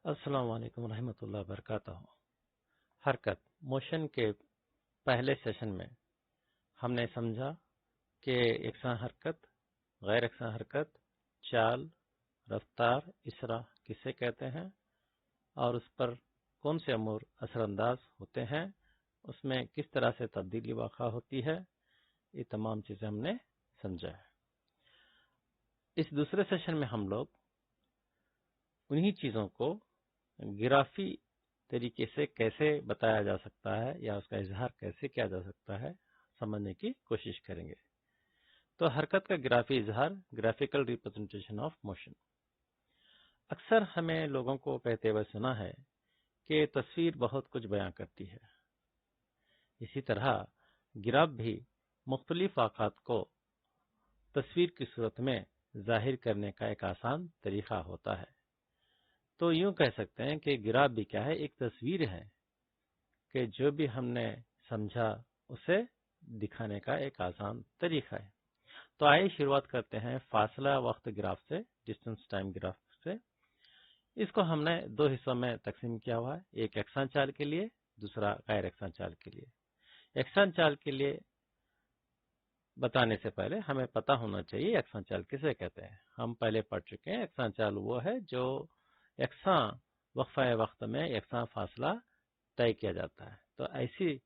السلام علیکم ورحمۃ اللہ وبرکاتہ۔ حرکت موشن کے پہلے سیشن میں ہم نے سمجھا کہ یکساں حرکت، غیر یکساں حرکت، چال، رفتار، اسرا کسے کہتے ہیں اور اس پر کون سے امور اثر انداز ہوتے ہیں، اس میں کس طرح سے تبدیلی واقع ہوتی ہے، یہ تمام چیزیں ہم نے سمجھا ہے۔ اس دوسرے سیشن میں ہم لوگ انہی چیزوں کو گرافی طریقے سے کیسے بتایا جا سکتا ہے یا اس کا اظہار کیسے کیا جا سکتا ہے سمجھنے کی کوشش کریں گے۔ تو حرکت کا گرافی اظہار، گرافیکل ریپرزنٹیشن آف موشن۔ اکثر ہمیں لوگوں کو کہتے ہوئے سنا ہے کہ تصویر بہت کچھ بیان کرتی ہے۔ اسی طرح گراف بھی مختلف واقعات کو تصویر کی صورت میں ظاہر کرنے کا ایک آسان طریقہ ہوتا ہے۔ تو یوں کہہ سکتے ہیں کہ گراف بھی کیا ہے، ایک تصویر ہے کہ جو بھی ہم نے سمجھا اسے دکھانے کا ایک آسان طریقہ ہے۔ تو آئیے شروعات کرتے ہیں فاصلہ وقت گراف سے، ڈسٹنس ٹائم گراف سے۔ اس کو ہم نے دو حصوں میں تقسیم کیا ہوا ہے، ایک یکساں چال کے لیے، دوسرا غیر یکساں چال کے لیے۔ یکساں چال کے لیے بتانے سے پہلے ہمیں پتہ ہونا چاہیے یکساں چال کسے کہتے ہیں۔ ہم پہلے پڑھ چکے ہیں یکساں چال وہ ہے جو یکساں وقفہ وقت میں یکساں فاصلہ طے کیا جاتا ہے۔ تو ایسی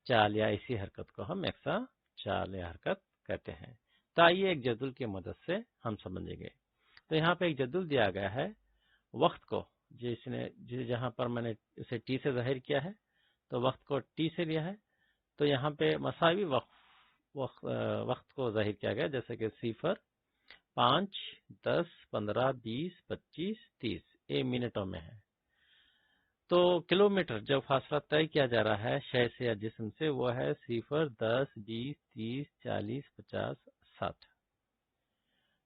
چال یا ایسی حرکت کو ہم یکساں چال یا حرکت کہتے ہیں۔ تو آئیے ایک جدول کی مدد سے ہم سمجھیں گے۔ تو یہاں پہ ایک جدول دیا گیا ہے، وقت کو جہاں پر میں نے اسے ٹی سے ظاہر کیا ہے تو وقت کو ٹی سے لیا ہے۔ تو یہاں پہ مساوی وقت کو ظاہر کیا گیا، جیسے کہ 0، 5، 10، 15، 20، 25، 30، یہ منٹوں میں ہے۔ تو کلومیٹر جو فاصلہ طے کیا جا رہا ہے شے سے یا جسم سے وہ ہے 0، 10، 20، 30، 40، 50، 60۔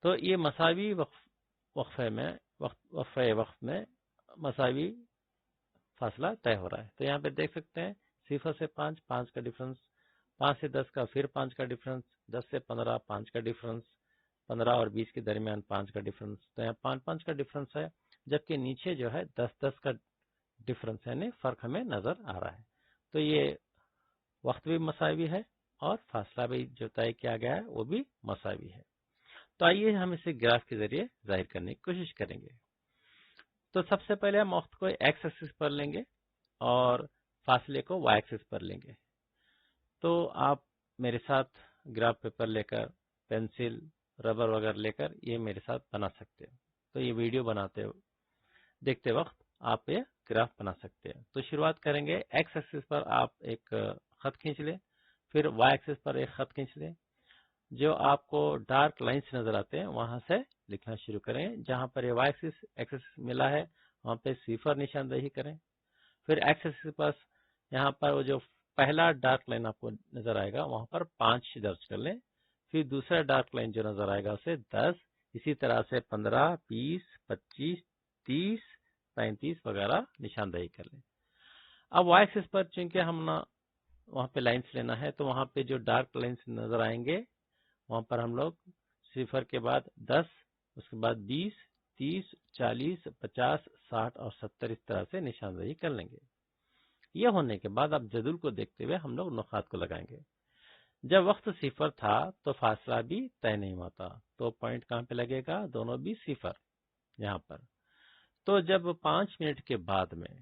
تو یہ مساوی وقفے وقت میں مساوی فاصلہ طے ہو رہا ہے۔ تو یہاں پہ دیکھ سکتے ہیں 0 سے 5، 5 کا ڈفرنس، 5 سے 10 کا پھر 5 کا ڈفرنس، 10 سے 15، 5 کا ڈفرنس، 15 اور 20 کے درمیان 5 کا ڈفرنس۔ تو یہاں 5 کا ڈفرنس ہے، جبکہ نیچے جو ہے 10 کا ڈفرنس، یعنی فرق ہمیں نظر آ رہا ہے۔ تو یہ وقت بھی مساوی ہے اور فاصلہ بھی جو طے کیا گیا ہے وہ بھی مساوی ہے۔ تو آئیے ہم اسے گراف کے ذریعے ظاہر کرنے کی کوشش کریں گے۔ تو سب سے پہلے ہم وقت کو ایکس ایکسس پر لیں گے اور فاصلے کو وائی ایکسس پر لیں گے۔ تو آپ میرے ساتھ گراف پیپر لے کر، پینسل، ربر وغیرہ لے کر یہ میرے ساتھ بنا سکتے ہیں۔ تو یہ ویڈیو دیکھتے وقت آپ یہ گراف بنا سکتے ہیں۔ تو شروعات کریں گے، ایکس ایکسس پر آپ ایک خط کھینچ لیں، پھر وائی ایکسس پر ایک خط کھینچ لیں۔ جو آپ کو ڈارک لائنز نظر آتے ہیں وہاں سے لکھنا شروع کریں۔ جہاں پر یہ وائی ایکسس ملا ہے وہاں پہ 0 نشاندہی کریں۔ پھر ایکس ایکسس پر یہاں پر وہ جو پہلا ڈارک لائن آپ کو نظر آئے گا وہاں پر 5 درج کر لیں۔ پھر دوسرا ڈارک لائن جو نظر آئے گا اسے 10، اسی طرح سے 15، 20، 25، 30، 35 وغیرہ نشاندہی کر لیں۔ اب وائی ایکسس پر چونکہ ہم وہاں پہ لائنز لینا ہے تو وہاں پہ جو ڈارک لائنز نظر آئیں گے وہاں پر ہم لوگ 0 کے بعد 10، اس کے بعد 20، 30، 40، 50، 60 اور 70 اس طرح سے نشاندہی کر لیں گے۔ یہ ہونے کے بعد اب جدول کو دیکھتے ہوئے ہم لوگ نقاط کو لگائیں گے۔ جب وقت 0 تھا تو فاصلہ بھی طے نہیں ہوا تھا، تو پوائنٹ کہاں پہ لگے گا؟ دونوں بھی 0 یہاں پر۔ تو جب 5 منٹ کے بعد میں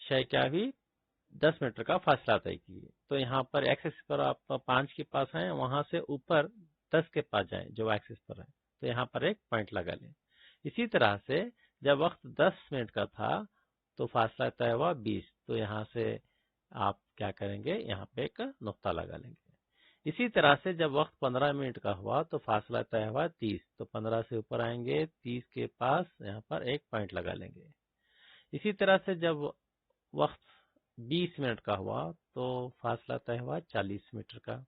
شے کیا بھی 10 میٹر کا فاصلہ طے کیے، تو یہاں پر ایکس ایکسس پر آپ 5 کے پاس ہیں، وہاں سے اوپر 10 کے پاس جائیں جو ایکسس پر ہے، تو یہاں پر ایک پوائنٹ لگا لیں۔ اسی طرح سے جب وقت 10 منٹ کا تھا تو فاصلہ طے ہوا 20، تو یہاں سے آپ کیا کریں گے؟ یہاں پہ ایک نقطہ لگا لیں گے۔ اسی طرح سے جب وقت 15 منٹ کا ہوا تو فاصلہ طے ہوا 30، تو 15 سے اوپر آئیں گے، 30 کے پاس یہاں پر ایک پوائنٹ لگا لیں گے۔ اسی طرح سے جب وقت 20 منٹ کا ہوا تو فاصلہ طے ہوا 40 میٹر کا،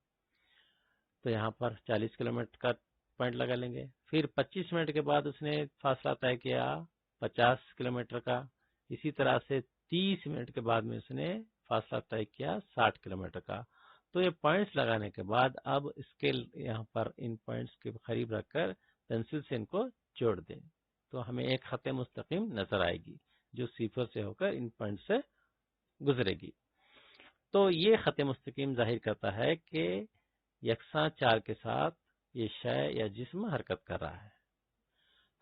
تو یہاں پر 40 کلومیٹر کا پوائنٹ لگا لیں گے۔ پھر 25 منٹ کے بعد اس نے فاصلہ طے کیا 50 کلومیٹر کا۔ اسی طرح سے 30 منٹ کے بعد میں اس نے فاصلہ طے کیا 60 کلومیٹر کا۔ تو یہ پوائنٹس لگانے کے بعد اب اسکیل یہاں پر ان پوائنٹس کے قریب رکھ کر پینسل سے ان کو جوڑ دیں۔ تو ہمیں ایک خط مستقیم نظر آئے گی جو صفر سے ہو کر ان پوائنٹ سے گزرے گی۔ تو یہ خط مستقیم ظاہر کرتا ہے کہ یکساں چال کے ساتھ یہ شے یا جسم حرکت کر رہا ہے۔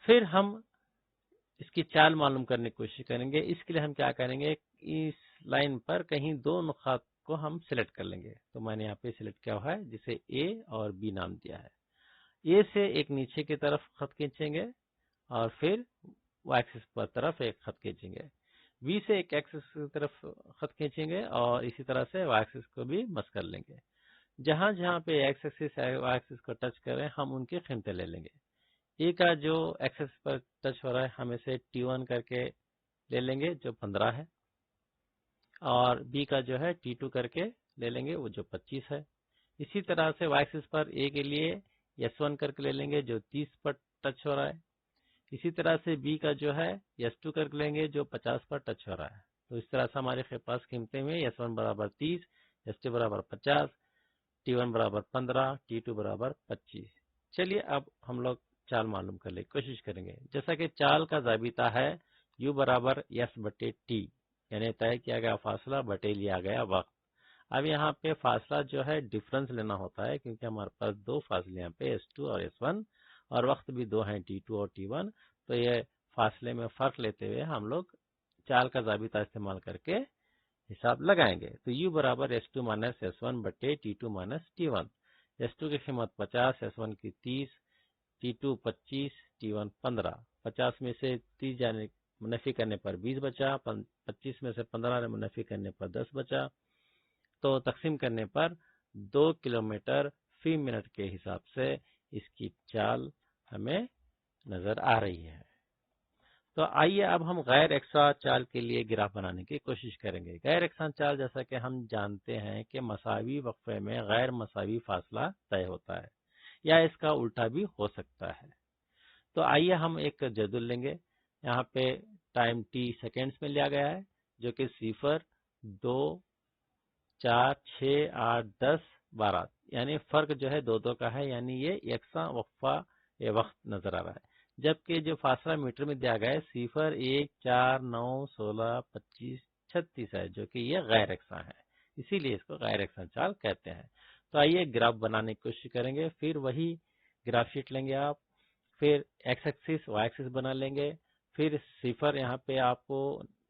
پھر ہم اس کی چال معلوم کرنے کی کوشش کریں گے۔ اس کے لیے ہم کیا کریں گے، اس لائن پر کہیں دو نقاط کو ہم سلیکٹ کر لیں گے۔ تو میں نے یہاں پہ سلیکٹ کیا ہوا ہے جسے اے اور بی نام دیا ہے۔ اے سے ایک نیچے کی طرف خط کھینچیں گے اور پھر وائی ایکسس پر طرف ایک خط کھینچیں گے۔ بی سے ایک ایکسس کی طرف خط کھینچیں گے اور اسی طرح سے وائی ایکسس کو بھی مس کر لیں گے۔ جہاں جہاں پہ ایکس ایکسس وائی ایکسس کو ٹچ کریں ہم ان کی قیمتیں لے لیں گے۔ اے کا جو ایکسس پر ٹچ ہو رہا ہے ہم اسے T1 کر کے لے لیں گے جو 15 ہے، اور بی کا جو ہے T2 کر کے لے لیں گے وہ جو 25 ہے۔ اسی طرح سے وائی ایکسس پر اے کے لیے S1 کر کے لے لیں گے جو 30 پر ٹچ ہو رہا ہے۔ اسی طرح سے بی کا جو ہے S2 کر کے لیں گے جو 50 پر ٹچ ہو رہا ہے۔ تو اس طرح سے ہمارے پاس قیمتیں میں S1 برابر 30، S2 برابر 50، T1 برابر 15، T2 برابر 25۔ چلیے اب ہم لوگ چال معلوم کرنے کی کوشش کریں گے۔ جیسا کہ چال کا ضابطہ ہے U برابر S بٹے T، یعنی طے کیا گیا فاصلہ بٹے لیا گیا وقت۔ اب یہاں پہ فاصلہ جو ہے ڈفرنس لینا ہوتا ہے کیونکہ ہمارے پاس دو فاصلے یہاں پہ S2 اور S1 اور وقت بھی دو ہیں T2 اور T1، تو یہ فاصلے میں فرق لیتے ہوئے ہم لوگ چال کا ضابطہ استعمال کر کے حساب لگائیں گے۔ تو U برابر S2 مائنس S1 بٹے T2 مائنس T1۔ S2 کی قیمت 50، S1 کی 30، T2 25، T1 15۔ 50 میں سے 30 منفی کرنے پر 20 بچا، 25 میں سے 15 منفی کرنے پر 10 بچا، تو تقسیم کرنے پر 2 کلومیٹر فی منٹ کے حساب سے اس کی چال ہمیں نظر آ رہی ہے۔ تو آئیے اب ہم غیر یکساں چال کے لیے گراف بنانے کی کوشش کریں گے۔ غیر یکساں چال جیسا کہ ہم جانتے ہیں کہ مساوی وقفے میں غیر مساوی فاصلہ طے ہوتا ہے یا اس کا الٹا بھی ہو سکتا ہے۔ تو آئیے ہم ایک جدول لیں گے۔ یہاں پہ ٹائم T سیکنڈز میں لیا گیا ہے جو کہ 0، 2، 4، 6، 8، 10، 12، یعنی فرق جو ہے 2 کا ہے، یعنی یہ یکساں وقفہ یہ وقت نظر آ رہا ہے۔ جبکہ جو فاصلہ میٹر میں دیا گیا ہے 0، 1، 4، 9، 16، 25، 36 ہے جو کہ یہ غیر یکساں ہے، اسی لیے اس کو غیر یکساں چال کہتے ہیں۔ تو آئیے گراف بنانے کی کوشش کریں گے۔ پھر وہی گراف شیٹ لیں گے آپ، پھر ایکس ایکسس وائی ایکسس بنا لیں گے، پھر 0 یہاں پہ آپ کو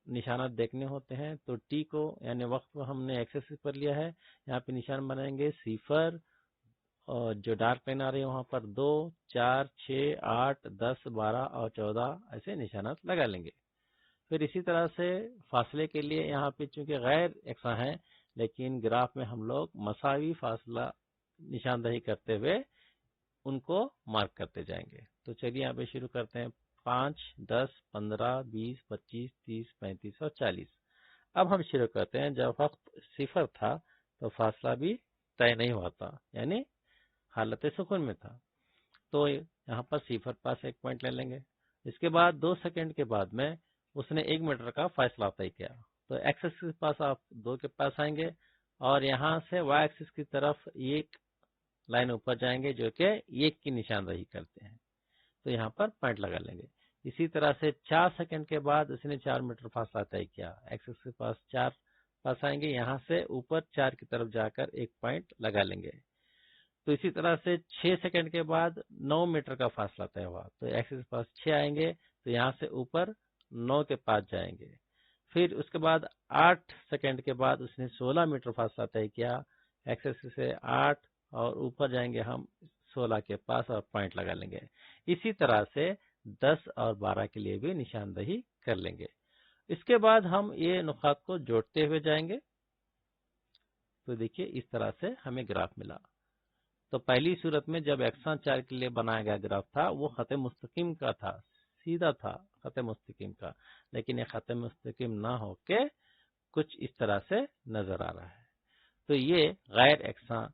نشانات دیکھنے ہوتے ہیں، تو ٹی کو یعنی وقت کو ہم نے ایکس ایکسس پر لیا ہے، یہاں پہ نشان بنائیں گے 0، اور جو ڈارک لائن آ رہی ہے وہاں پر 2، 4، 6، 8، 10، 12 اور 14 ایسے نشانات لگا لیں گے۔ پھر اسی طرح سے فاصلے کے لیے یہاں پہ چونکہ غیر یکساں ہیں لیکن گراف میں ہم لوگ مساوی فاصلہ نشاندہی کرتے ہوئے ان کو مارک کرتے جائیں گے۔ تو چلیے یہاں پہ شروع کرتے ہیں، 5، 10، 15، 20، 25، 30، 35 اور 40۔ اب ہم شروع کرتے ہیں۔ جب وقت 0 تھا تو فاصلہ بھی طے نہیں ہوا تھا، یعنی حالت سکون میں تھا، تو یہاں پر 0 پاس ایک پوائنٹ لے لیں گے۔ اس کے بعد 2 سیکنڈ کے بعد میں اس نے 1 میٹر کا فاصلہ طے کیا، تو ایکس ایکسس کے پاس آپ 2 کے پاس آئیں گے اور یہاں سے وائی ایکسس کی طرف ایک لائن اوپر جائیں گے جو کہ 1 کی نشاندہی کرتے ہیں، تو یہاں پر پوائنٹ لگا لیں گے۔ اسی طرح سے 4 سیکنڈ کے بعد اس نے 4 میٹر فاصلہ طے کیا، ایکس ایکسس کے پاس 4 پاس آئیں گے، یہاں سے اوپر 4 کی طرف جا کر ایک پوائنٹ لگا لیں گے۔ تو اسی طرح سے 6 سیکنڈ کے بعد 9 میٹر کا فاصلہ طے ہوا، تو ایکسس کے پاس 6 آئیں گے، تو یہاں سے اوپر 9 کے پاس جائیں گے۔ پھر اس کے بعد 8 سیکنڈ کے بعد اس نے 16 میٹر فاصلہ طے کیا، ایکسس سے 8 اور اوپر جائیں گے ہم 16 کے پاس اور پوائنٹ لگا لیں گے۔ اسی طرح سے 10 اور 12 کے لیے بھی نشاندہی کر لیں گے۔ اس کے بعد ہم یہ نقاط کو جوڑتے ہوئے جائیں گے، تو دیکھیے اس طرح سے ہمیں گراف ملا۔ تو پہلی صورت میں جب یکساں چال کے لیے بنایا گیا گراف تھا وہ خط مستقیم کا تھا، سیدھا تھا خط مستقیم کا، لیکن یہ خط مستقیم نہ ہو کے کچھ اس طرح سے نظر آ رہا ہے، تو یہ غیر یکساں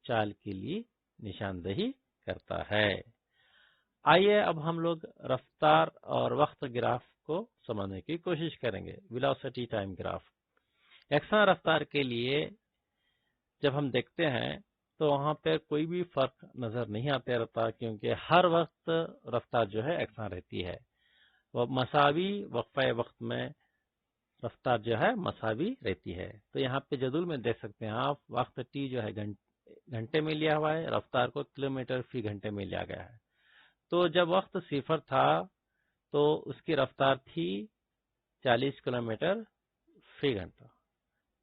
چال کے لیے نشاندہی کرتا ہے۔ آئیے اب ہم لوگ رفتار اور وقت گراف کو سمجھنے کی کوشش کریں گے۔ ویلوسٹی ٹائم گراف یکساں رفتار کے لیے جب ہم دیکھتے ہیں تو وہاں پہ کوئی بھی فرق نظر نہیں آتا رہتا، کیونکہ ہر وقت رفتار جو ہے یکساں رہتی ہے۔ وہ مساوی وقفہ وقت میں رفتار جو ہے مساوی رہتی ہے. تو یہاں پہ جدول میں دیکھ سکتے ہیں آپ وقت ٹی جو ہے گھنٹے میں لیا ہوا ہے، رفتار کو کلومیٹر فی گھنٹے میں لیا گیا ہے. تو جب وقت صفر تھا تو اس کی رفتار تھی 40 کلومیٹر فی گھنٹہ.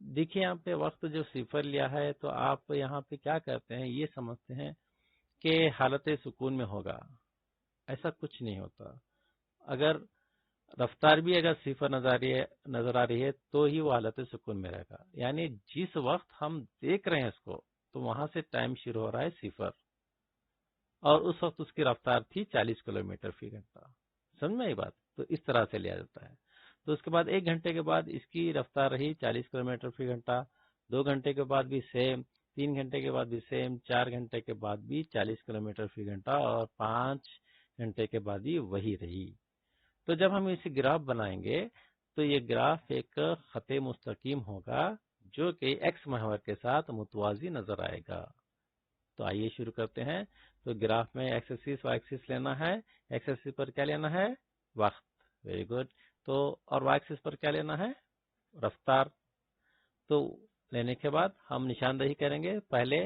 دیکھیے یہاں پہ وقت جو صفر لیا ہے تو آپ یہاں پہ کیا کرتے ہیں، یہ سمجھتے ہیں کہ حالت سکون میں ہوگا. ایسا کچھ نہیں ہوتا. اگر رفتار بھی اگر صفر نظر آ رہی ہے تو ہی وہ حالت سکون میں رہے گا. یعنی جس وقت ہم دیکھ رہے ہیں اس کو تو وہاں سے ٹائم شروع ہو رہا ہے صفر، اور اس وقت اس کی رفتار تھی 40 کلومیٹر فی گھنٹہ. سمجھ میں یہ بات؟ تو اس طرح سے لیا جاتا ہے. تو اس کے بعد 1 گھنٹے کے بعد اس کی رفتار رہی 40 کلومیٹر فی گھنٹہ، 2 گھنٹے کے بعد بھی سیم، 3 گھنٹے کے بعد بھی سیم، 4 گھنٹے کے بعد بھی 40 کلومیٹر فی گھنٹہ، اور 5 گھنٹے کے بعد بھی وہی رہی. تو جب ہم اسے گراف بنائیں گے تو یہ گراف ایک خط مستقیم ہوگا جو کہ ایکس محور کے ساتھ متوازی نظر آئے گا. تو آئیے شروع کرتے ہیں. تو گراف میں ایکس ایکسس وائی ایکسس لینا ہے. ایکس ایکسس پر کیا لینا ہے؟ وقت. Very good. تو اور وائی ایکسس پر کیا لینا ہے؟ رفتار. تو لینے کے بعد ہم نشاندہی کریں گے. پہلے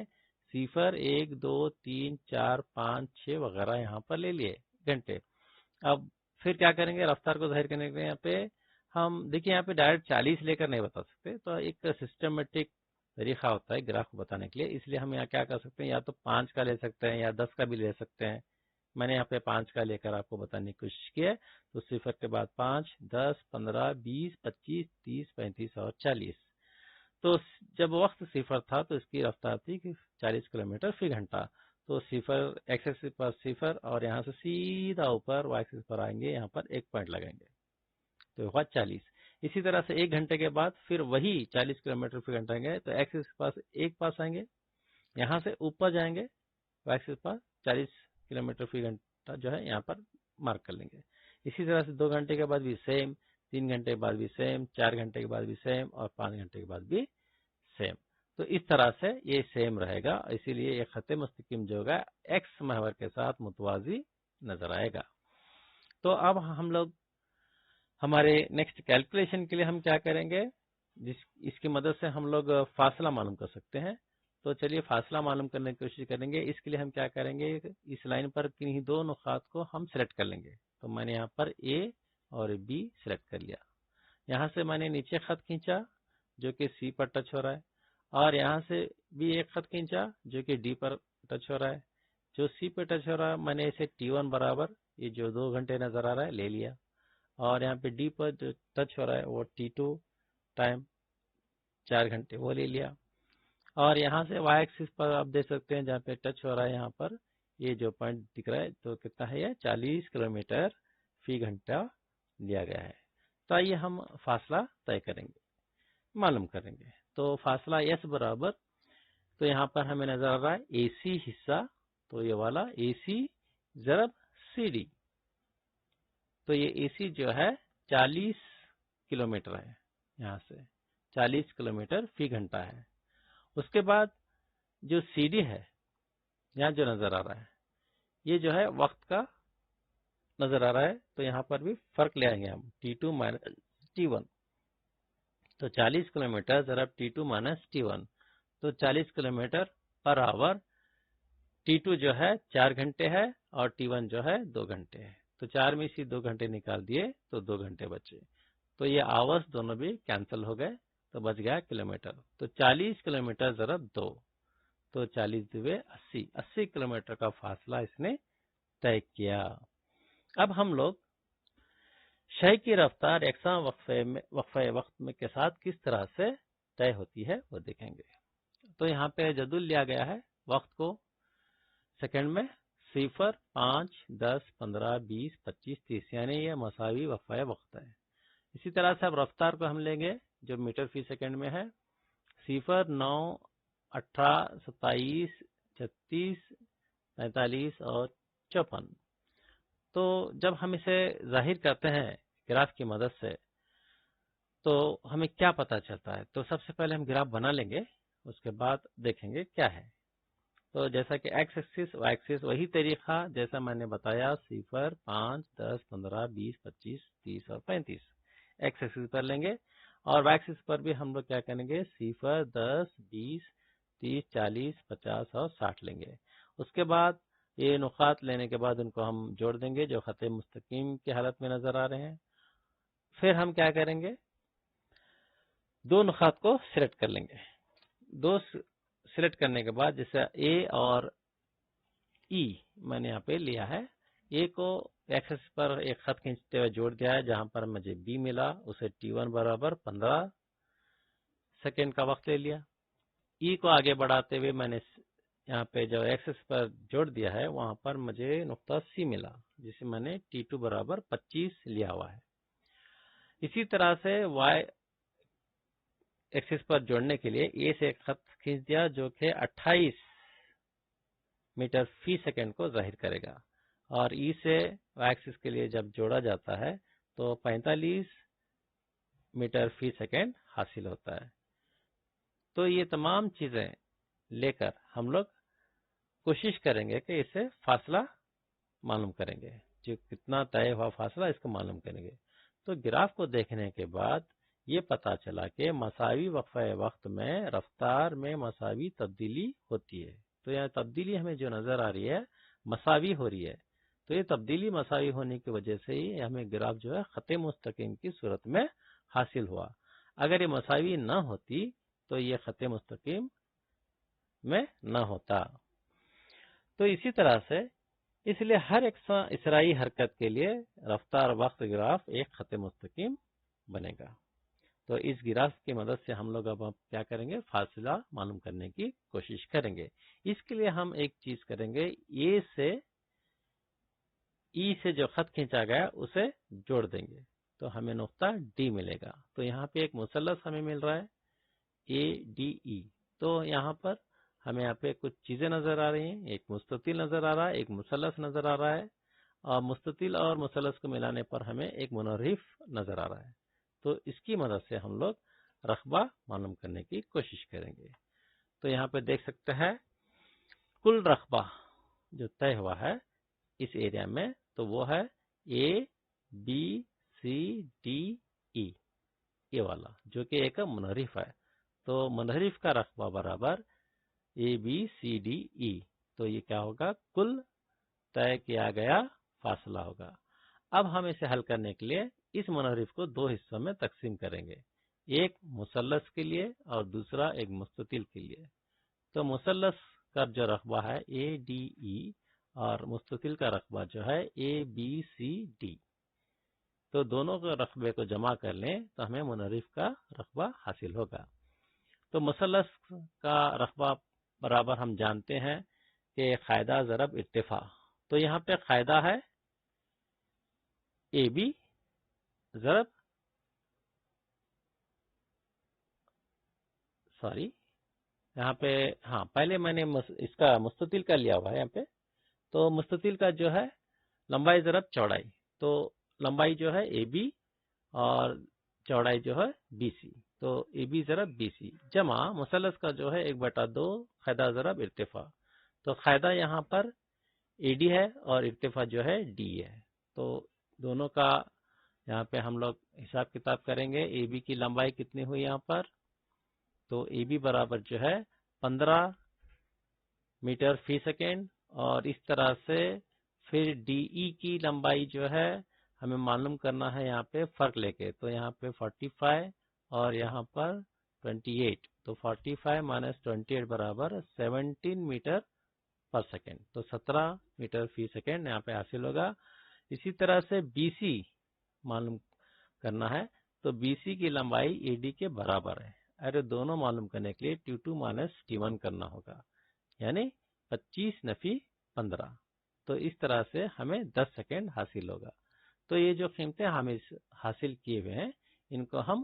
0 1 2 3 4 5 6 وغیرہ یہاں پر لے لیے گھنٹے. اب پھر کیا کریں گے؟ رفتار کو ظاہر کرنے کے لیے یہاں پہ ہم دیکھیں، یہاں پہ ڈائریکٹ 40 لے کر نہیں بتا سکتے. تو ایک سسٹمیٹک طریقہ ہوتا ہے گراف کو بتانے کے لیے. اس لیے ہم یہاں کیا کر سکتے ہیں، یا تو 5 کا لے سکتے ہیں یا 10 کا بھی لے سکتے ہیں. میں نے یہاں پہ 5 کا لے کر آپ کو بتانے کی کوشش کی ہے. تو 0 کے بعد 5 10 15 20 25 30 35 اور 40. تو جب وقت 0 تھا تو اس کی رفتار تھی 40 کلومیٹر فی گھنٹہ. تو 0 ایکس ایکسس پر 0 اور یہاں سے سیدھا اوپر وائی ایکسس پر آئیں گے، یہاں پر ایک پوائنٹ لگائیں گے تو ہوا 40. اسی طرح سے 1 گھنٹے کے بعد پھر وہی 40 کلومیٹر فی گھنٹہ آئیں گے تو ایکس ایکسس پاس ایک پاس آئیں گے، یہاں سے اوپر جائیں گے وائی ایکسس پر 40 کلومیٹر فی گھنٹہ جو ہے یہاں پر مارک کر لیں گے. اسی طرح سے 2 گھنٹے کے بعد بھی سیم، 3 گھنٹے کے بعد بھی سیم، 4 گھنٹے کے بعد بھی سیم، اور 5 گھنٹے کے بعد بھی سیم. تو اس طرح سے یہ سیم رہے گا. اسی لیے یہ خط مستقیم جو ہوگا ایکس محور کے ساتھ متوازی نظر آئے گا. تو اب ہم لوگ ہمارے نیکسٹ کیلکولیشن کے لیے ہم کیا کریں گے، اس کی مدد سے ہم لوگ فاصلہ معلوم کر سکتے ہیں. تو چلیے فاصلہ معلوم کرنے کی کوشش کریں گے. اس کے لیے ہم کیا کریں گے، اس لائن پر کنہیں دو نقاط کو ہم سلیکٹ کر لیں گے. تو میں نے یہاں پر اے اور بی سلیکٹ کر لیا. یہاں سے میں نے نیچے خط کھینچا جو کہ سی پر ٹچ ہو رہا ہے، اور یہاں سے بھی ایک خط کھینچا جو کہ ڈی پر ٹچ ہو رہا ہے. جو سی پہ ٹچ ہو رہا ہے میں نے اسے T1 برابر یہ جو 2 گھنٹے نظر آ رہا ہے لے لیا، اور یہاں پہ ڈی پر جو ٹچ ہو رہا ہے وہ T2 ٹائم 4 گھنٹے وہ لے لیا. اور یہاں سے وائی ایکسس پر آپ دیکھ سکتے ہیں جہاں پہ ٹچ ہو رہا ہے یہاں پر یہ جو پوائنٹ دکھ رہا ہے تو کتنا ہے، یہ 40 کلومیٹر فی گھنٹہ لیا گیا ہے. تو آئیے ہم فاصلہ طے کریں گے، معلوم کریں گے. تو فاصلہ ایس برابر، تو یہاں پر ہمیں نظر آ رہا ہے اے سی حصہ، تو یہ والا اے سی ضرب سی ڈی. تو یہ اے سی جو ہے 40 کلومیٹر ہے، یہاں سے 40 کلومیٹر فی گھنٹہ ہے. اس کے بعد جو سی ڈی ہے یہاں جو نظر آ رہا ہے یہ جو ہے وقت کا نظر آ رہا ہے. تو یہاں پر بھی فرق لے آئیں گے ہم T2 مائنس T1. تو 40 کلومیٹر ضرب T2 مائنس T1، تو 40 کلومیٹر پر آور. T2 جو ہے 4 گھنٹے ہے اور T1 جو ہے 2 گھنٹے ہے. تو 4 میں سے 2 گھنٹے نکال دیے تو 2 گھنٹے بچے. تو یہ آورس دونوں بھی کینسل ہو گئے تو بچ گیا کلومیٹر. تو 40 کلومیٹر ضرب 2، تو 40 دوے 80 کلومیٹر کا فاصلہ اس نے طے کیا. اب ہم لوگ شے کی رفتار یکساں وقفہ وقت میں کے ساتھ کس طرح سے طے ہوتی ہے وہ دیکھیں گے. تو یہاں پہ جدول لیا گیا ہے وقت کو سیکنڈ میں 0 5 10 15 20 25 30، یعنی یہ مساوی وقفہ وقت ہے. اسی طرح سے اب رفتار کو ہم لیں گے جو میٹر فی سیکنڈ میں ہے 0 9 18 27 36 45 اور 54. تو جب ہم اسے ظاہر کرتے ہیں گراف کی مدد سے تو ہمیں کیا پتہ چلتا ہے. تو سب سے پہلے ہم گراف بنا لیں گے، اس کے بعد دیکھیں گے کیا ہے. تو جیسا کہ ایکس ایکسس وائی ایکسس وہی طریقہ جیسا میں نے بتایا 0 5 10 15 20 25 30 اور 35 ایکس ایکسس پر لیں گے اور وائی ایکسس پر بھی ہم لوگ کیا کریں گے 0 10 20 30 40 50 اور 60 لیں گے. اس کے بعد یہ نقاط لینے کے بعد ان کو ہم جوڑ دیں گے جو خط مستقیم کی حالت میں نظر آ رہے ہیں. پھر ہم کیا کریں گے دو نقاط کو سلیکٹ کر لیں گے. دو سلیکٹ کرنے کے بعد جیسے اے اور ای میں نے یہاں پہ لیا ہے. اے کو ایکسس پر ایک خط کھینچتے ہوئے جوڑ دیا ہے جہاں پر مجھے بی ملا اسے T1 برابر 15 سیکنڈ کا وقت لے لیا. ای کو آگے بڑھاتے ہوئے میں نے یہاں پہ جو ایکسس پر جوڑ دیا ہے وہاں پر مجھے نقطہ سی ملا جسے میں نے T2 برابر 25 لیا ہوا ہے. اسی طرح سے وائی ایکسس پر جوڑنے کے لیے اے سے ایک خط کھینچ دیا جو کہ 28 میٹر فی سیکنڈ کو ظاہر کرے گا اور ای سے وائی ایکسس کے لیے جب جوڑا جاتا ہے تو 45 میٹر فی سیکنڈ حاصل ہوتا ہے. تو یہ تمام چیزیں لے کر ہم لوگ کوشش کریں گے کہ اسے فاصلہ معلوم کریں گے جو کتنا طے ہوا فاصلہ اس کو معلوم کریں گے. تو گراف کو دیکھنے کے بعد یہ پتا چلا کہ مساوی وقفہ وقت میں رفتار میں مساوی تبدیلی ہوتی ہے. تو یہاں تبدیلی ہمیں جو نظر آ رہی ہے مساوی ہو رہی ہے. تو یہ تبدیلی مساوی ہونے کی وجہ سے ہی ہمیں گراف جو ہے خط مستقیم کی صورت میں حاصل ہوا. اگر یہ مساوی نہ ہوتی تو یہ خط مستقیم میں نہ ہوتا. تو اسی طرح سے اس لیے ہر ایک اسرائی حرکت کے لیے رفتار وقت گراف ایک خط مستقیم بنے گا. تو اس گراف کی مدد سے ہم لوگ اب کیا کریں گے فاصلہ معلوم کرنے کی کوشش کریں گے. اس کے لیے ہم ایک چیز کریں گے اے سے ای سے جو خط کھینچا گیا اسے جوڑ دیں گے تو ہمیں نقطہ ڈی ملے گا. تو یہاں پہ ایک مثلث ہمیں مل رہا ہے ADE. تو یہاں پر ہمیں یہاں پہ کچھ چیزیں نظر آ رہی ہیں. ایک مستطیل نظر آ رہا ہے ایک مثلث نظر آ رہا ہے اور مستطیل اور مثلث کو ملانے پر ہمیں ایک منحرف نظر آ رہا ہے. تو اس کی مدد سے ہم لوگ رقبہ معلوم کرنے کی کوشش کریں گے. تو یہاں پہ دیکھ سکتے ہیں کل رقبہ جو طے ہوا ہے اس ایریا میں تو وہ ہے ABCDE یہ والا جو کہ ایک منحرف ہے. تو منحرف کا رقبہ برابر ABCDE. تو یہ کیا ہوگا کل طے کیا گیا فاصلہ ہوگا. اب ہم اسے حل کرنے کے لیے اس منحرف کو دو حصوں میں تقسیم کریں گے ایک مثلث کے لیے اور دوسرا ایک مستطیل کے لیے. تو مثلث کا جو رقبہ ہے ADE اور مستطیل کا رقبہ جو ہے ABCD. تو دونوں کے رقبے کو جمع کر لیں تو ہمیں منحرف کا رقبہ حاصل ہوگا. تو مثلث کا رقبہ برابر ہم جانتے ہیں کہ قاعدہ ضرب ارتفاع. تو یہاں پہ قاعدہ ہے AB ضرب یہاں پہ پہلے میں نے اس کا مستطیل کا لیا ہوا ہے یہاں پہ. تو مستطیل کا جو ہے لمبائی ضرب چوڑائی. تو لمبائی جو ہے AB اور چوڑائی جو ہے BC. تو AB ضرب BC جمع مثلث کا جو ہے 1/2 قاعدہ ضرب ارتفاع. تو قاعدہ یہاں پر AD ہے اور ارتفاع جو ہے D ہے. تو دونوں کا یہاں پہ ہم لوگ حساب کتاب کریں گے. AB کی لمبائی کتنی ہوئی یہاں پر تو AB برابر جو ہے 15 میٹر فی سیکنڈ اور اس طرح سے پھر DE کی لمبائی جو ہے ہمیں معلوم کرنا ہے یہاں پہ فرق لے کے. تو یہاں پہ 45 اور یہاں پر 28. تو 45 مائنس 28 برابر 17 میٹر پر سیکنڈ. تو 17 میٹر فی سیکنڈ یہاں پہ حاصل ہوگا. اسی طرح سے BC معلوم کرنا ہے. تو BC کی لمبائی AD کے برابر ہے. ارے دونوں معلوم کرنے کے لیے T2 مائنس T1 کرنا ہوگا یعنی 25 نفی 15. تو اس طرح سے ہمیں 10 سیکنڈ حاصل ہوگا. تو یہ جو قیمتیں ہمیں حاصل کیے ہوئے ہیں ان کو ہم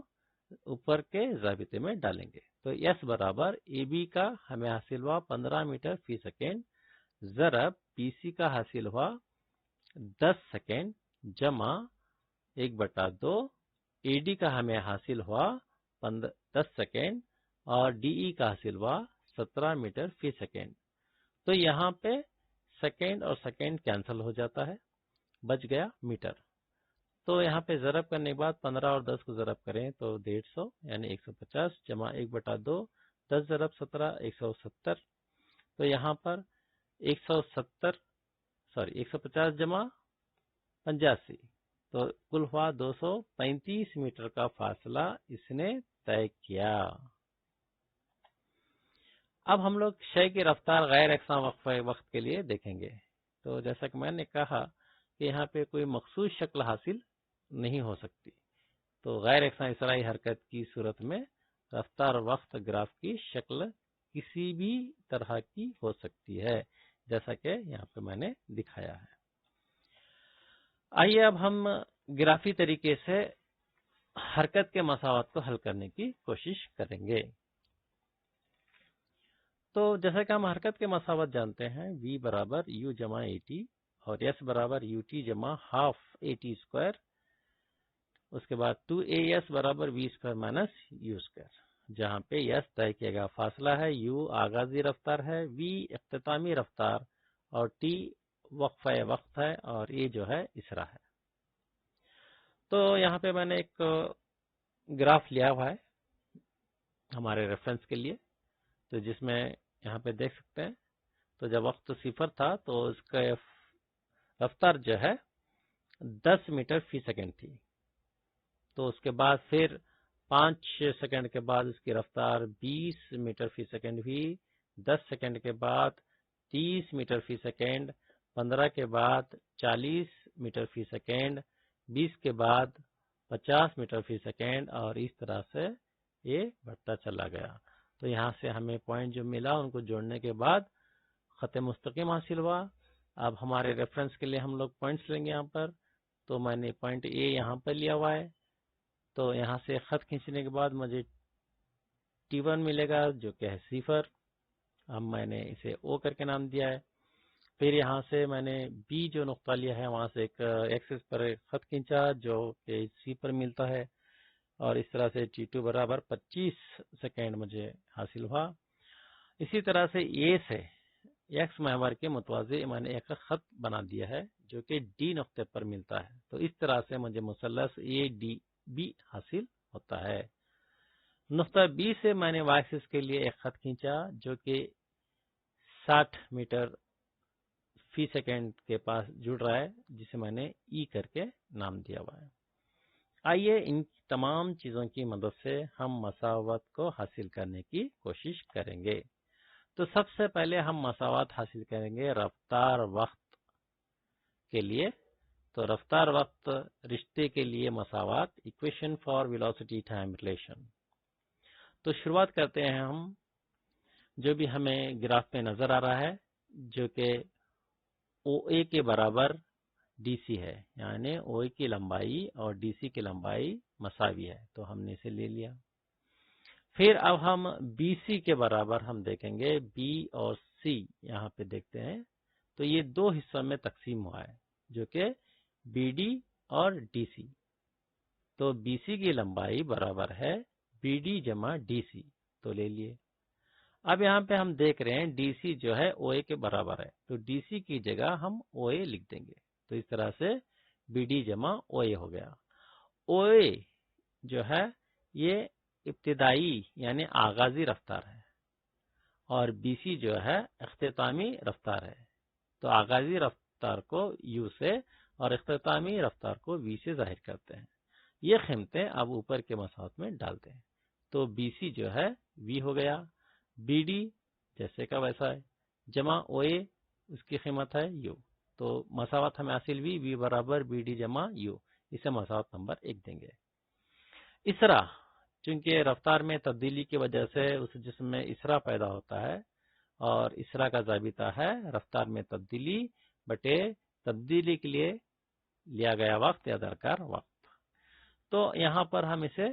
اوپر کے ضابطے میں ڈالیں گے. تو S برابر AB کا ہمیں حاصل ہوا 15 میٹر فی سیکنڈ ضرب BC کا حاصل ہوا 10 سیکنڈ جمع 1/2 AD کا ہمیں حاصل ہوا 10 سیکنڈ اور DE کا حاصل ہوا 17 میٹر فی سیکنڈ. تو یہاں پہ سیکنڈ اور سیکنڈ کینسل ہو جاتا ہے، بچ گیا میٹر. تو یہاں پہ ضرب کرنے کے بعد 15 اور 10 کو ضرب کریں تو 150 یعنی 150 جمع 1/2، 10 ضرب 17 170. تو یہاں پر 150 جمع 85، تو کل ہوا 235 میٹر کا فاصلہ اس نے طے کیا. اب ہم لوگ شے کی رفتار غیر یکساں وقت کے لیے دیکھیں گے. تو جیسا کہ میں نے کہا کہ یہاں پہ کوئی مخصوص شکل حاصل نہیں ہو سکتی. تو غیر یکساں اسرائی حرکت کی صورت میں رفتار وقت گراف کی شکل کسی بھی طرح کی ہو سکتی ہے، جیسا کہ یہاں پہ میں نے دکھایا ہے. آئیے اب ہم گرافی طریقے سے حرکت کے مساوات کو حل کرنے کی کوشش کریں گے. تو جیسا کہ ہم حرکت کے مساوات جانتے ہیں، v برابر u جمع at اور s برابر ut جمع ہاف at اسکوائر. اس کے بعد 2as برابر v square minus u square, جہاں پہ s طے کیا گیا فاصلہ ہے، u آغازی رفتار ہے، v اختتامی رفتار اور t وقفہ وقت ہے اور a جو ہے اسرا ہے. تو یہاں پہ میں نے ایک گراف لیا ہوا ہے ہمارے ریفرنس کے لیے، تو جس میں یہاں پہ دیکھ سکتے ہیں. تو جب وقت صفر تھا تو اس کا رفتار جو ہے 10 میٹر فی سیکنڈ تھی. تو اس کے بعد پھر 5 سیکنڈ کے بعد اس کی رفتار 20 میٹر فی سیکنڈ ہوئی، 10 سیکنڈ کے بعد 30 میٹر فی سیکنڈ، 15 کے بعد 40 میٹر فی سیکنڈ، 20 کے بعد 50 میٹر فی سیکنڈ، اور اس طرح سے یہ بڑھتا چلا گیا. تو یہاں سے ہمیں پوائنٹ جو ملا ان کو جوڑنے کے بعد خط مستقیم حاصل ہوا. اب ہمارے ریفرنس کے لیے ہم لوگ پوائنٹس لیں گے یہاں پر. تو میں نے پوائنٹ اے یہاں پر لیا ہوا ہے. تو یہاں سے خط کھینچنے کے بعد مجھے T1 ملے گا جو کہ ہے 0. اب میں نے اسے او کر کے نام دیا ہے. پھر یہاں سے میں نے بی جو نقطہ لیا ہے وہاں سے ایک ایکسس پر خط کھینچا جو کہ سی پر ملتا ہے، اور اس طرح سے T2 برابر 25 سیکنڈ مجھے حاصل ہوا. اسی طرح سے اے سے ایکس محور کے متوازی میں نے ایک خط بنا دیا ہے جو کہ ڈی نقطے پر ملتا ہے. تو اس طرح سے مجھے مثلث اے ڈی بی حاصل ہوتا ہے. نقطہ بی سے میں نے وائی ایکسس کے لیے ایک خط کھینچا جو کہ 60 میٹر فی سیکنڈ کے پاس جڑ رہا ہے، جسے میں نے ای کر کے نام دیا ہوا ہے. آئیے ان تمام چیزوں کی مدد سے ہم مساوات کو حاصل کرنے کی کوشش کریں گے. تو سب سے پہلے ہم مساوات حاصل کریں گے رفتار وقت کے لیے. تو رفتار وقت رشتے کے لیے مساوات، equation for velocity time relation. تو شروعات کرتے ہیں ہم جو بھی ہمیں گراف میں نظر آ رہا ہے، جو کہ او اے کے برابر ڈی سی ہے، یعنی او اے کی لمبائی اور ڈی سی کی لمبائی مساوی ہے. تو ہم نے اسے لے لیا. پھر اب ہم بی سی کے برابر ہم دیکھیں گے، بی اور سی یہاں پہ دیکھتے ہیں. تو یہ دو حصوں میں تقسیم ہوا ہے جو کہ بی ڈی اور ڈی سی. تو بی سی کی لمبائی برابر ہے بی ڈی جمع ڈی سی. تو لے لیے. اب یہاں پہ ہم دیکھ رہے ہیں ڈی سی جو ہے او اے کے برابر ہے، تو ڈی سی کی جگہ ہم او اے لکھ دیں گے. تو اس طرح سے بی ڈی جمع او اے ہو گیا. او اے جو ہے یہ ابتدائی یعنی آغازی رفتار ہے، اور بی سی جو ہے اختتامی رفتار ہے. تو آغازی رفتار کو یو سے اور اختتامی رفتار کو وی سے ظاہر کرتے ہیں. یہ قیمتیں اب اوپر کے مساوات میں ڈالتے ہیں. تو بی سی جو ہے وی ہو گیا، بی ڈی جیسے کا ویسا ہے، جمع او اے اس کی قیمت ہے یو. تو مساوات ہمیں حاصل ہوئی وی برابر بی ڈی جمع یو. اسے مساوات نمبر 1 دیں گے. اسرا، چونکہ رفتار میں تبدیلی کی وجہ سے اس جسم میں اسرا پیدا ہوتا ہے، اور اسرا کا ضابطہ ہے رفتار میں تبدیلی بٹے تبدیلی کے لیے لیا گیا وقت یا درکار وقت. تو یہاں پر ہم اسے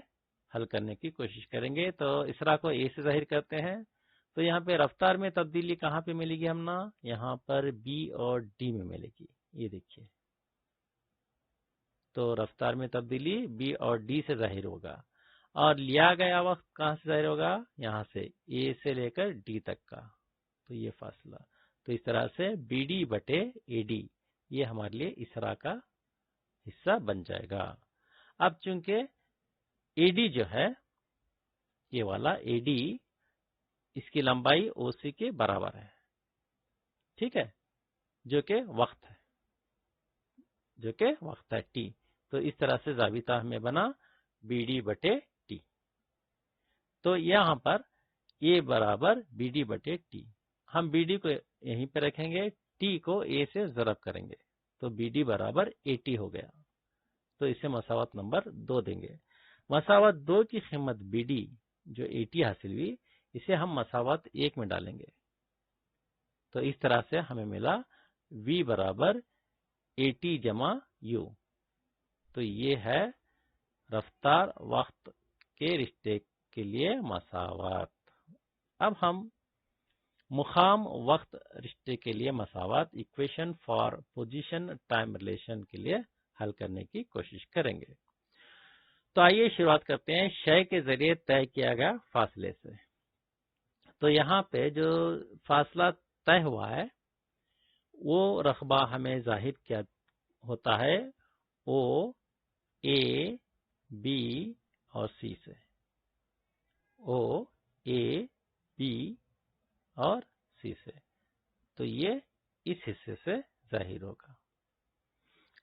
حل کرنے کی کوشش کریں گے. تو اسرا کو اے سے ظاہر کرتے ہیں. تو یہاں پہ رفتار میں تبدیلی کہاں پہ ملے گی؟ ہم نا یہاں پر بی اور ڈی میں ملے گی. یہ دیکھیے، تو رفتار میں تبدیلی بی اور ڈی سے ظاہر ہوگا، اور لیا گیا وقت کہاں سے ظاہر ہوگا؟ یہاں سے اے سے لے کر ڈی تک کا. تو یہ فاصلہ، تو تو اس طرح سے بی ڈی بٹے اے ڈی یہ ہمارے لیے اس طرح کا حصہ بن جائے گا۔ اب چونکہ اے ڈی جو ہے یہ والا اے ڈی اس کی لمبائی او سی کے برابر ہے، ٹھیک ہے، جو کہ وقت ہے ٹی۔ تو اس طرح سے ضابطہ ہمیں بنا بی ڈی بٹے ٹی۔ تو یہاں پر اے برابر بی ڈی بٹے ٹی، ہم بی ڈی کو یہیں پہ رکھیں گے، ٹی کو اے سے ضرب کریں گے تو بی ڈی برابر اے ٹی ہو گیا۔ تو اسے مساوات نمبر 2 دیں گے۔ مساوات 2 کی قیمت بی ڈی جو اے ٹی حاصل ہوئی اسے ہم مساوات 1 میں ڈالیں گے، تو اس طرح سے ہمیں ملا وی برابر اے ٹی جمع یو۔ تو یہ ہے رفتار وقت کے رشتے کے لیے مساوات۔ اب ہم مقام وقت رشتے کے لیے مساوات equation for position time relation کے لیے حل کرنے کی کوشش کریں گے۔ تو آئیے شروعات کرتے ہیں شے کے ذریعے طے کیا گیا فاصلے سے۔ تو یہاں پہ جو فاصلہ طے ہوا ہے وہ رقبہ ہمیں ظاہر کیا ہوتا ہے او، اے، بی اور سی سے، او، اے، بی اور سی سے۔ تو یہ اس حصے سے ظاہر ہوگا۔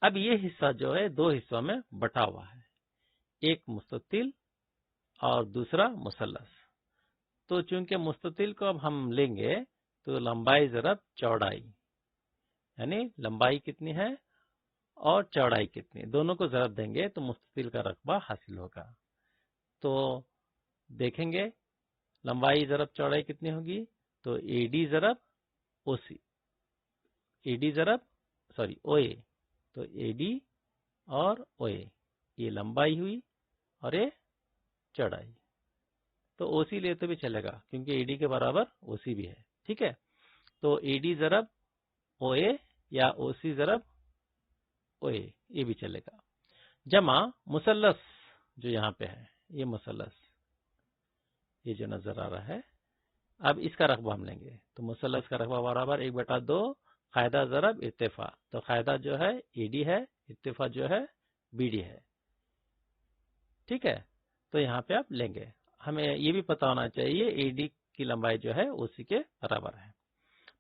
اب یہ حصہ جو ہے 2 حصوں میں بٹا ہوا ہے، ایک مستطیل اور دوسرا مثلث۔ تو چونکہ مستطیل کو اب ہم لیں گے تو لمبائی ضرب چوڑائی، یعنی لمبائی کتنی ہے اور چوڑائی کتنی، دونوں کو ضرب دیں گے تو مستطیل کا رقبہ حاصل ہوگا۔ تو دیکھیں گے لمبائی ضرب چوڑائی کتنی ہوگی، تو اے ڈی ضرب او سی، اے ڈی ضرب او اے، تو اے ڈی اور او اے یہ لمبائی ہوئی اور یہ چوڑائی۔ تو او سی لے تو بھی چلے گا کیونکہ اے ڈی کے برابر او سی بھی ہے، ٹھیک ہے۔ تو اے ڈی ضرب او اے یا او سی ضرب او اے یہ بھی چلے گا، جمع مثلث جو یہاں پہ ہے، یہ مثلث یہ جو نظر آ رہا ہے، اب اس کا رقبہ ہم لیں گے تو مثلث کا رقبہ برابر 1/2 قاعدہ ضرب ارتفاع۔ تو قاعدہ جو ہے اے ڈی ہے، ارتفاع جو ہے بی ڈی ہے، ٹھیک ہے۔ تو یہاں پہ آپ لیں گے، ہمیں یہ بھی پتا ہونا چاہیے اے ڈی کی لمبائی جو ہے اسی کے برابر ہے۔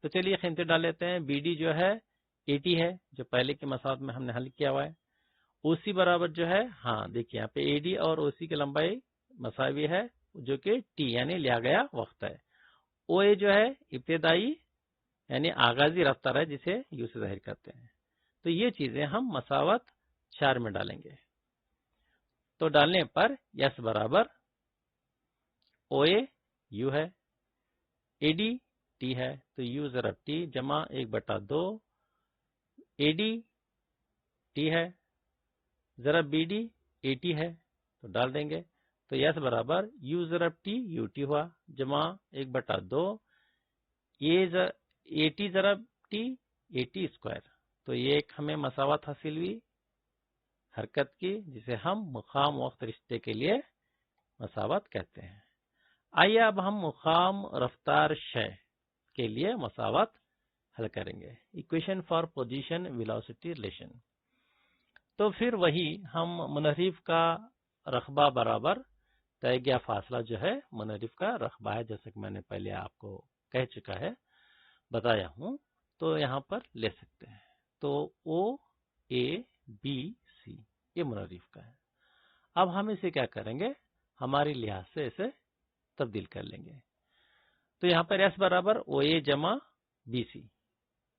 تو چلیے قیمتیں ڈال لیتے ہیں۔ بی ڈی جو ہے 80 ہے جو پہلے کے مساوات میں ہم نے حل کیا ہوا ہے۔ او سی برابر جو ہے، ہاں دیکھیے یہاں پہ اے ڈی اور او سی کی لمبائی مساوی ہے جو کہ ٹی یعنی لیا گیا وقت ہے۔ او اے جو ہے ابتدائی یعنی آغازی رفتار ہے جسے یو سے ظاہر کرتے ہیں۔ تو یہ چیزیں ہم مساوات 4 میں ڈالیں گے۔ تو ڈالنے پر یس برابر او اے یو ہے، اے ڈی ٹی ہے، تو یو ضرب ٹی جمع 1/2 اے ڈی ٹی ہے ضرب بی ڈی اے ٹی ہے، تو ڈال دیں گے۔ تو یس برابر یو ضرب ٹی یو ٹی ہوا جمع 1/2 اے ٹی ضرب ٹی اے ٹی اسکوائر۔ تو یہ ایک ہمیں مساوات حاصل ہوئی حرکت کی جسے ہم مقام وقت رشتے کے لیے مساوات کہتے ہیں۔ آئیے اب ہم مقام رفتار شے کے لیے مساوات حل کریں گے، equation for position velocity relation. تو پھر وہی ہم منحرف کا رقبہ برابر طے گیا فاصلہ جو ہے منحرف کا رقبہ ہے، جیسا کہ میں نے پہلے آپ کو کہہ چکا ہے، بتایا ہوں، تو یہاں پر لے سکتے ہیں۔ تو او اے بی سی یہ منحرف کا ہے۔ اب ہم اسے کیا کریں گے، ہماری لحاظ سے اسے تبدیل کر لیں گے۔ تو یہاں پر ایس برابر او اے جمع بی سی،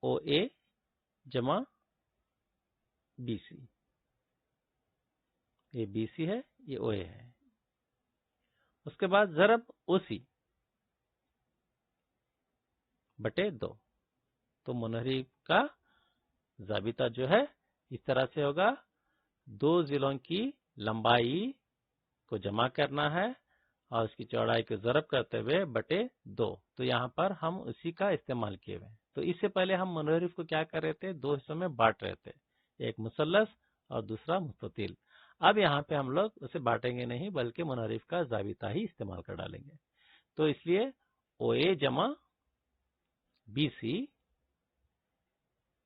او اے جمع بی سی، یہ بی سی ہے یہ او اے ہے، اس کے بعد ضرب او سی بٹے 2۔ تو منحرف کا ضابطہ جو ہے اس طرح سے ہوگا، 2 ضلعوں کی لمبائی کو جمع کرنا ہے اور اس کی چوڑائی کو ضرب کرتے ہوئے بٹے 2۔ تو یہاں پر ہم اسی کا استعمال کیے ہوئے، تو اس سے پہلے ہم منحرف کو کیا کر رہے تھے، 2 حصوں میں بانٹ رہے تھے، ایک مثلث اور دوسرا مستطیل۔ اب یہاں پہ ہم لوگ اسے بانٹیں گے نہیں بلکہ منحرف کا ضابطہ ہی استعمال کر ڈالیں گے۔ تو اس لیے او اے جمع B C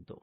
2।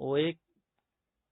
OA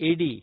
AD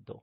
2।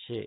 6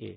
A।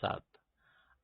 7।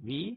V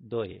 2A,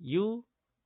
U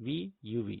V UV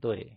2A।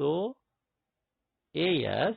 2AS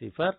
0,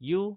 U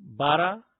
12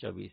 24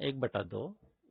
1/2,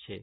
6।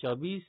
24